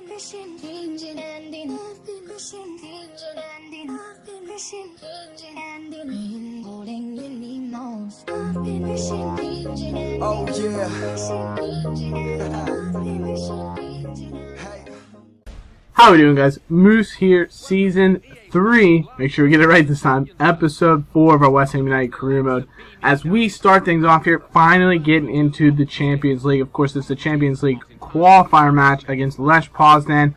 Oh yeah. How are we doing, guys? Moose here, Season 3. Make sure we get it right this time. Episode 4 of our West Ham United career mode. As we start things off here, finally getting into the Champions League. Of course, this is the Champions League qualifier match against Lech Poznan.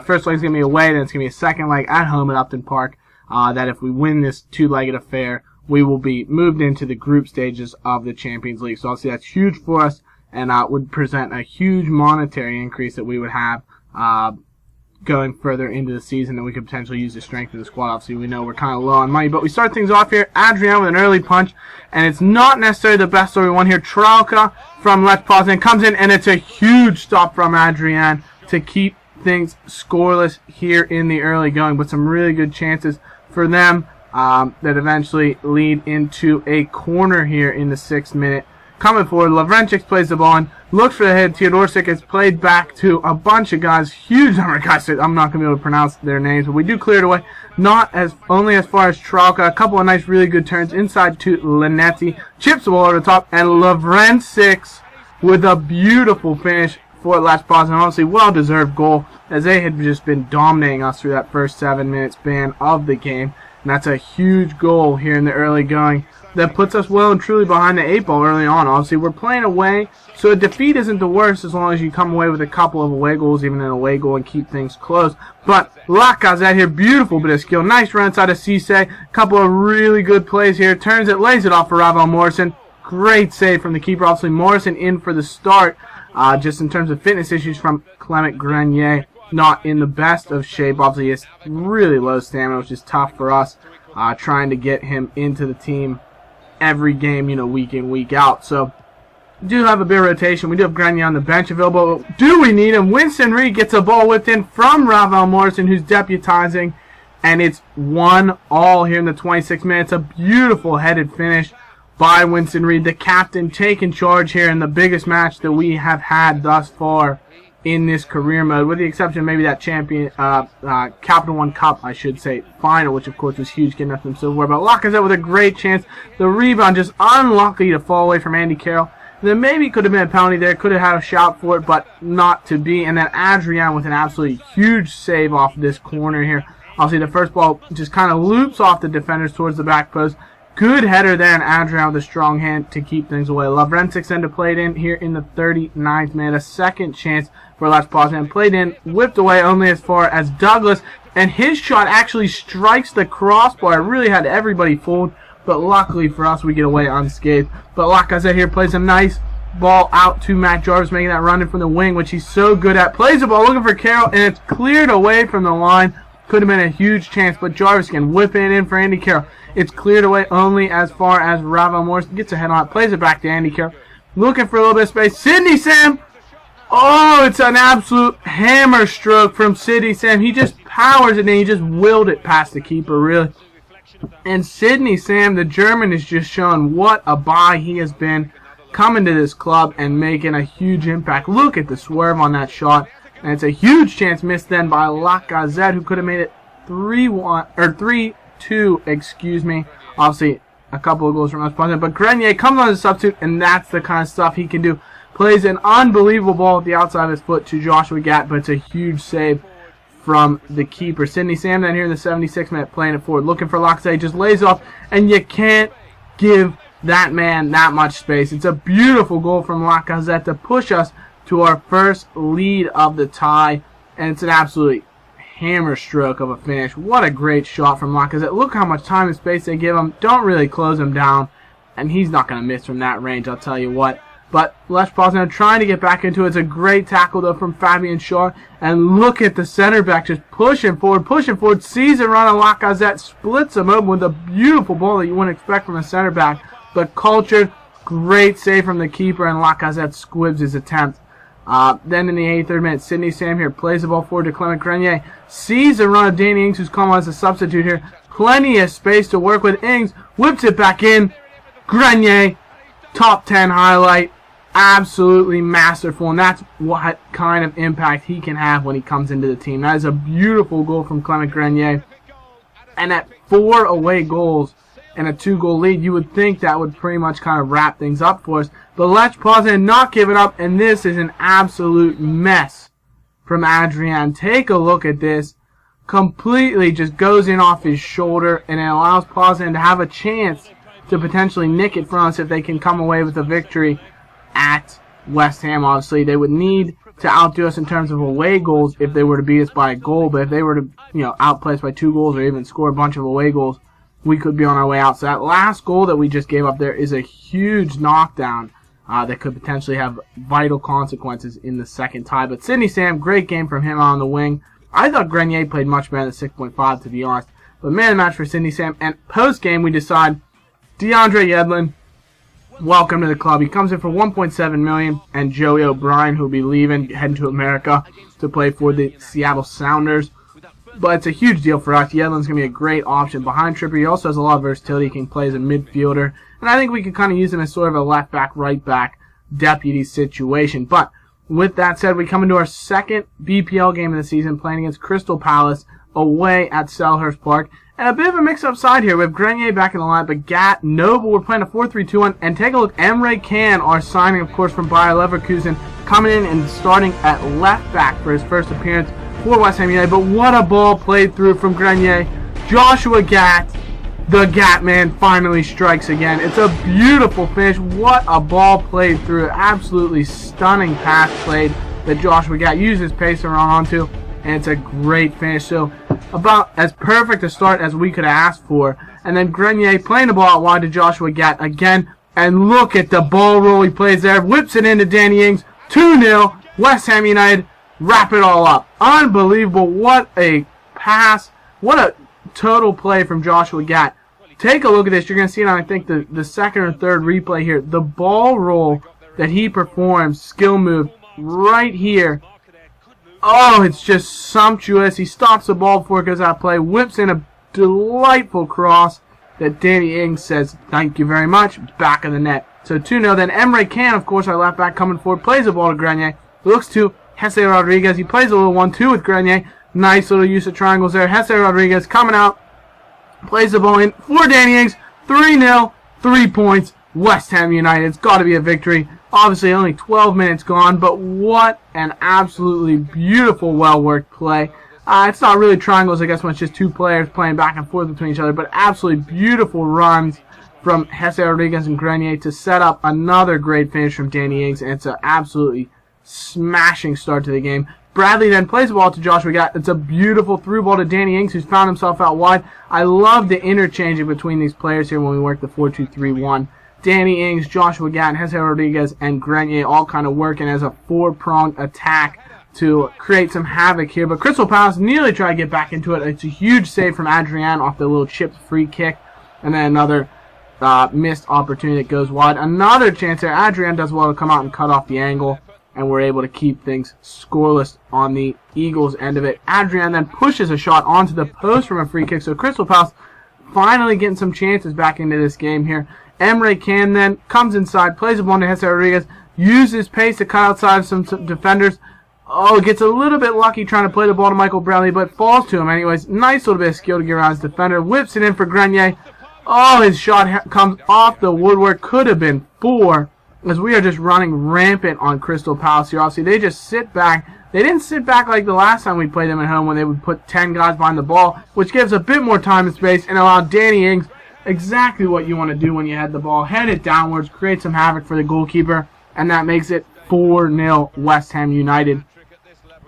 First leg is going to be away, then it's going to be a second leg at home at Upton Park. That if we win this two-legged affair, we will be moved into the group stages of the Champions League. So obviously that's huge for us, and would present a huge monetary increase that we would have going further into the season, that we could potentially use the strength of the squad. Obviously, we know we're kind of low on money, but we start things off here. Adrian with an early punch, and it's not necessarily the best story one here. Trauca from Lech Poznan comes in, and it's a huge stop from Adrian to keep things scoreless here in the early going, but some really good chances for them that eventually lead into a corner here in the 6th minute. Coming forward, Lovrencic plays the ball in, looks for the head. Teodorsic is played back to a bunch of guys, huge number of guys. I'm not going to be able to pronounce their names, but we do clear it away. Only as far as Trauca. A couple of nice, really good turns inside to Linetti. Chips the ball over the top, and Lovrencic with a beautiful finish for Lech Poznan. Honestly, well-deserved goal, as they had just been dominating us through that first 7-minute span of the game. And that's a huge goal here in the early going that puts us well and truly behind the 8 ball early on. Obviously, we're playing away, so a defeat isn't the worst as long as you come away with a couple of away goals, even an away goal, and keep things close. But Lacazette here, beautiful bit of skill. Nice run inside of Cisse. Couple of really good plays here. Turns it, lays it off for Ravel Morrison. Great save from the keeper. Obviously, Morrison in for the start. Just in terms of fitness issues from Clement Grenier, not in the best of shape. Obviously, he has really low stamina, which is tough for us, trying to get him into the team every game, week in, week out. So, we do have a bit of rotation. We do have Grenier on the bench available. Do we need him? Winston Reid gets a ball whipped in from Ravel Morrison, who's deputizing, and it's 1-1 here in the 26th minute. It's a beautiful headed finish by Winston Reid, the captain, taking charge here in the biggest match that we have had thus far in this career mode, with the exception of maybe that Capital One Cup, I should say, final, which of course was huge, getting us some silverware. But Lacazette with a great chance. The rebound just unlucky to fall away from Andy Carroll. Then maybe could have been a penalty there, could have had a shout for it, but not to be. And then Adrian with an absolutely huge save off this corner here. Obviously, the first ball just kind of loops off the defenders towards the back post. Good header there, and Adrian with a strong hand to keep things away. Lovrencic then to play it in here in the 39th minute. A second chance for Lech Poznan. Played in, whipped away only as far as Douglas, and his shot actually strikes the crossbar. It really had everybody fooled, but luckily for us, we get away unscathed. But Lacazette here plays a nice ball out to Matt Jarvis, making that run in from the wing, which he's so good at. Plays the ball, looking for Carroll, and it's cleared away from the line. Could have been a huge chance, but Jarvis can whip it in for Andy Carroll. It's cleared away only as far as Ravel Morrison gets a head on it, plays it back to Andy Carroll. Looking for a little bit of space. Sidney Sam! Oh, it's an absolute hammer stroke from Sidney Sam. He just powers it, and he just willed it past the keeper, really. And Sidney Sam, the German, is just showing what a buy he has been coming to this club and making a huge impact. Look at the swerve on that shot. And it's a huge chance missed then by Lacazette, who could have made it 3-1 or 3-2, excuse me. Obviously, a couple of goals from us, but Grenier comes on as a substitute, and that's the kind of stuff he can do. Plays an unbelievable ball at the outside of his foot to Joshua Gatt, but it's a huge save from the keeper. Sidney Sam then here in the 76th minute, playing it forward, looking for Lacazette. He just lays off, and you can't give that man that much space. It's a beautiful goal from Lacazette to push us to our first lead of the tie, and it's an absolutely hammer stroke of a finish. What a great shot from Lacazette. Look how much time and space they give him. Don't really close him down, and he's not going to miss from that range, I'll tell you what. But Lech Poznan trying to get back into it. It's a great tackle, though, from Fabian Shaw. And look at the center back just pushing forward. Sees it run on Lacazette, splits him open with a beautiful ball that you wouldn't expect from a center back. But cultured, great save from the keeper, and Lacazette squibs his attempt. Then in the 83rd minute, Sidney Sam here plays the ball forward to Clement Grenier. Sees the run of Danny Ings, who's come on as a substitute here. Plenty of space to work with. Ings whips it back in. Grenier, top 10 highlight. absolutely masterful, and that's what kind of impact he can have when he comes into the team. That is a beautiful goal from Clement Grenier. And at 4 away goals and a 2-goal lead, you would think that would pretty much kind of wrap things up for us. But Lech Poznan not give it up, and this is an absolute mess from Adrian. Take a look at this. Completely just goes in off his shoulder, and it allows Poznan to have a chance to potentially nick it from us if they can come away with a victory at West Ham. Obviously, they would need to outdo us in terms of away goals if they were to beat us by a goal, but if they were to, outplay us by 2 goals or even score a bunch of away goals, we could be on our way out. So that last goal that we just gave up there is a huge knockdown that could potentially have vital consequences in the second tie. But Sidney Sam, great game from him on the wing. I thought Grenier played much better than 6.5, to be honest. But man of the match for Sidney Sam. And post-game, we decide DeAndre Yedlin, welcome to the club. He comes in for $1.7 million, and Joey O'Brien, who will be leaving, heading to America to play for the Seattle Sounders. But it's a huge deal for us. Yedlin's going to be a great option behind Trippier. He also has a lot of versatility. He can play as a midfielder. And I think we can kind of use him as sort of a left-back, right-back deputy situation. But with that said, we come into our second BPL game of the season, playing against Crystal Palace away at Selhurst Park. And a bit of a mix-up side here. We have Grenier back in the line, but Gat, Noble, we're playing a 4-3-2-1. And take a look, Emre Can, our signing, of course, from Bayer Leverkusen, coming in and starting at left back for his first appearance for West Ham United. But what a ball played through from Grenier. Joshua Gat, the Gat man, finally strikes again. It's a beautiful finish. What a ball played through. Absolutely stunning pass played that Joshua Gat used his pace around onto. And it's a great finish. So about as perfect a start as we could have asked for. And then Grenier playing the ball out wide to Joshua Gat again. And look at the ball roll he plays there. Whips it into Danny Ings. 2-0. West Ham United wrap it all up. Unbelievable. What a pass. What a total play from Joshua Gat. Take a look at this. You're going to see it on, I think, the second or third replay here. The ball roll that he performs, skill move, right here. Oh, it's just sumptuous. He stops the ball before it goes out of play, whips in a delightful cross that Danny Ings says, thank you very much, back of the net. So 2-0. Then Emre Can, of course, our left back coming forward, plays the ball to Grenier. Looks to Jesse Rodriguez. He plays a little 1-2 with Grenier. Nice little use of triangles there. Jesse Rodriguez coming out. Plays the ball in for Danny Ings. 3-0. 3 points. West Ham United. It's got to be a victory. Obviously, only 12 minutes gone, but what an absolutely beautiful, well-worked play. It's not really triangles, I guess, when it's just 2 players playing back and forth between each other, but absolutely beautiful runs from Jesse Rodriguez and Grenier to set up another great finish from Danny Ings, and it's an absolutely smashing start to the game. Bradley then plays the ball to Joshua Gat. It's a beautiful through ball to Danny Ings, who's found himself out wide. I love the interchanging between these players here when we work the 4-2-3-1. Danny Ings, Joshua Gat, Jesse Rodriguez, and Grenier all kind of working as a 4-pronged attack to create some havoc here. But Crystal Palace nearly try to get back into it. It's a huge save from Adrian off the little chipped free kick. And then another missed opportunity that goes wide. Another chance there. Adrian does well to come out and cut off the angle. And we're able to keep things scoreless on the Eagles' end of it. Adrian then pushes a shot onto the post from a free kick. So Crystal Palace finally getting some chances back into this game here. Emre Can then comes inside, plays a ball to Jesse Rodriguez, uses pace to cut outside some defenders. Oh, gets a little bit lucky trying to play the ball to Michael Bradley, but falls to him anyways. Nice little bit of skill to get around his defender. Whips it in for Grenier. Oh, his shot comes off the woodwork. Could have been 4. As we are just running rampant on Crystal Palace here. Obviously, they just sit back. They didn't sit back like the last time we played them at home when they would put 10 guys behind the ball, which gives a bit more time and space and allow Danny Ings exactly what you want to do when you head the ball. Head it downwards, create some havoc for the goalkeeper, and that makes it 4-0 West Ham United.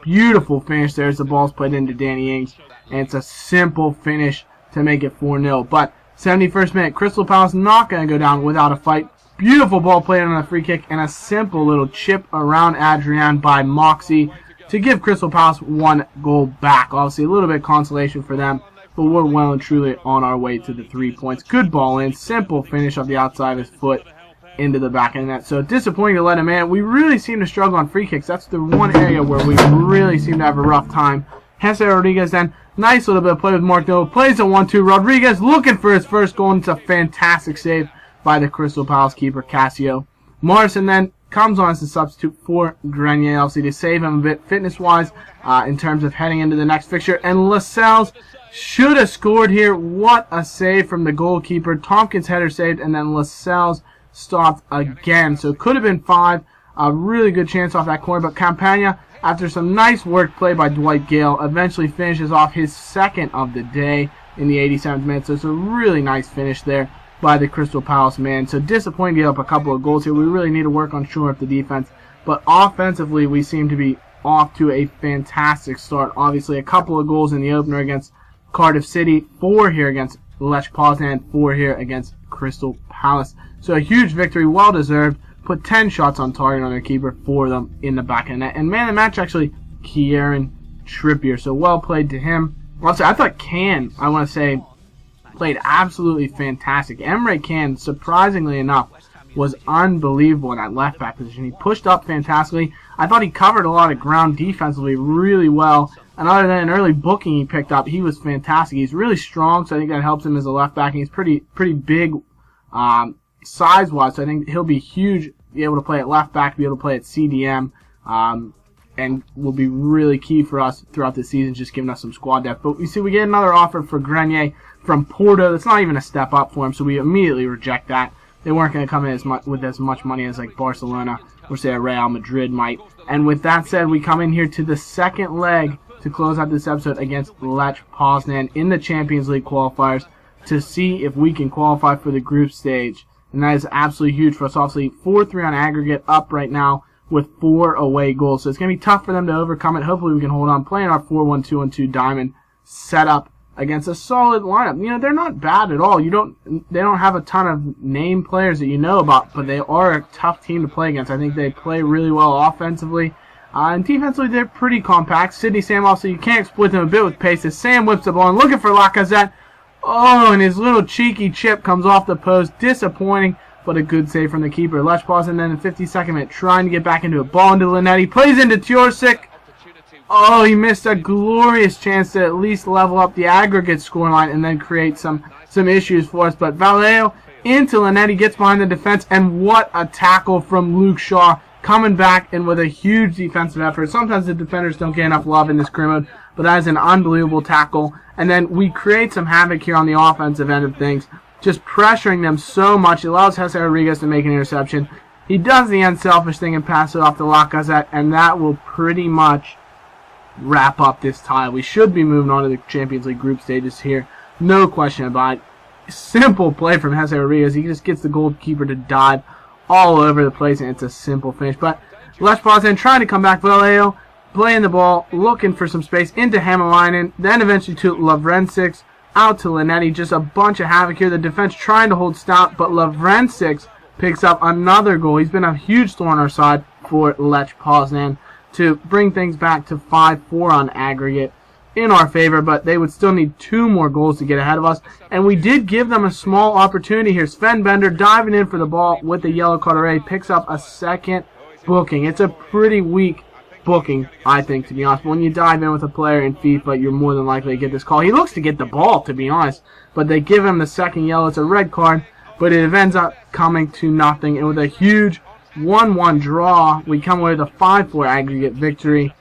Beautiful finish there as the ball's played into Danny Ings, and it's a simple finish to make it 4-0. But 71st minute, Crystal Palace not going to go down without a fight. Beautiful ball played on a free kick and a simple little chip around Adrian by Moxie to give Crystal Palace 1 goal back. Obviously, a little bit of consolation for them, but we're well and truly on our way to the 3 points. Good ball in, simple finish off the outside of his foot into the back of the net. So disappointing to let him in. We really seem to struggle on free kicks. That's the one area where we really seem to have a rough time. Jesse Rodriguez then, nice little bit of play with Mark Noble, plays a 1-2. Rodriguez looking for his first goal, and it's a fantastic save by the Crystal Palace keeper, Casio. Morrison then comes on as a substitute for Grenier, obviously to save him a bit fitness-wise in terms of heading into the next fixture. And Lascelles should have scored here. What a save from the goalkeeper. Tompkins' header saved, and then Lascelles stopped again. So it could have been 5. A really good chance off that corner, but Campagna, after some nice work played by Dwight Gale, eventually finishes off his second of the day in the 87th minute. So it's a really nice finish there by the Crystal Palace man. So disappointing to give up a couple of goals here. We really need to work on shoring up the defense. But offensively, we seem to be off to a fantastic start. Obviously, a couple of goals in the opener against Cardiff City, 4 here against Lech Poznan, 4 here against Crystal Palace. So a huge victory, well deserved. Put 10 shots on target on their keeper, 4 of them in the back of the net. And man of the match, actually, Kieran Trippier. So well played to him. Also, I thought Can, I want to say, played absolutely fantastic. Emre Can, surprisingly enough, was unbelievable in that left back position. He pushed up fantastically. I thought he covered a lot of ground defensively really well. And other than an early booking he picked up, he was fantastic. He's really strong, so I think that helps him as a left back. And he's pretty big size-wise, so I think he'll be huge, be able to play at left back, be able to play at CDM, and will be really key for us throughout the season, just giving us some squad depth. But you see, we get another offer for Grenier from Porto. That's not even a step up for him, so we immediately reject that. They weren't going to come in with as much money as like Barcelona or say Real Madrid might. And with that said, we come in here to the second leg to close out this episode against Lech Poznan in the Champions League qualifiers to see if we can qualify for the group stage. And that is absolutely huge for us. Obviously, 4-3 on aggregate, up right now with 4 away goals. So it's going to be tough for them to overcome it. Hopefully we can hold on, playing our 4-1-2-1-2 diamond setup against a solid lineup. You know, they're not bad at all. They don't have a ton of name players that you know about, but they are a tough team to play against. I think they play really well offensively. And defensively, they're pretty compact. Sidney Sam, also, you can't exploit them a bit with pace. As Sam whips the ball and looking for Lacazette. Oh, and his little cheeky chip comes off the post. Disappointing, but a good save from the keeper. Lech Poznan then in the 52nd minute trying to get back into it. Ball into Linetti. Plays into Tjorsic. Oh, he missed a glorious chance to at least level up the aggregate scoreline and then create some issues for us. But Vallejo into Linetti, gets behind the defense, and what a tackle from Luke Shaw. Coming back and with a huge defensive effort. Sometimes the defenders don't get enough love in this career mode, but that is an unbelievable tackle. And then we create some havoc here on the offensive end of things, just pressuring them so much. It allows Jose Rodriguez to make an interception. He does the unselfish thing and pass it off to Lacazette, and that will pretty much wrap up this tie. We should be moving on to the Champions League group stages here. No question about it. Simple play from Jose Rodriguez. He just gets the goalkeeper to dive all over the place, and it's a simple finish. But Lech Poznan trying to come back. Vallejo playing the ball, looking for some space into Hämäläinen, then eventually to Lovrencic, out to Linetti. Just a bunch of havoc here. The defense trying to hold stout, but Lovrencic picks up another goal. He's been a huge thorn on our side for Lech Poznan to bring things back to 5-4 on aggregate in our favor, but they would still need 2 more goals to get ahead of us. And we did give them a small opportunity here. Sven Bender diving in for the ball with the yellow card already, picks up a second booking. It's a pretty weak booking, I think, to be honest. But when you dive in with a player in FIFA, you're more than likely to get this call. He looks to get the ball, to be honest, but they give him the second yellow. It's a red card, but it ends up coming to nothing. And with a huge 1-1 draw, we come away with a 5-4 aggregate victory,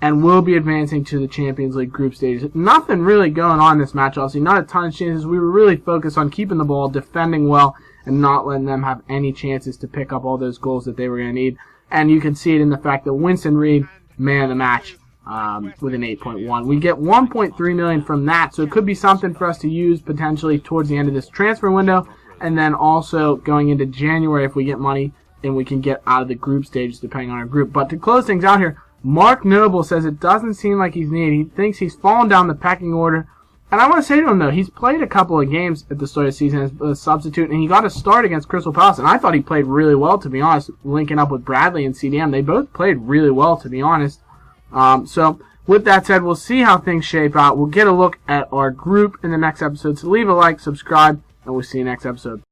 and we'll be advancing to the Champions League group stages. Nothing really going on in this match, obviously. Not a ton of chances. We were really focused on keeping the ball, defending well, and not letting them have any chances to pick up all those goals that they were going to need. And you can see it in the fact that Winston Reid, man of the match, with an 8.1. We get $1.3 million from that, so it could be something for us to use potentially towards the end of this transfer window, and then also going into January if we get money, and we can get out of the group stages depending on our group. But to close things out here, Mark Noble says it doesn't seem like he's needed. He thinks he's fallen down the pecking order. And I want to say to him, though, he's played a couple of games at the start of the season as a substitute, and he got a start against Crystal Palace. And I thought he played really well, to be honest, linking up with Bradley and CDM. They both played really well, to be honest. So with that said, we'll see how things shape out. We'll get a look at our group in the next episode. So leave a like, subscribe, and we'll see you next episode.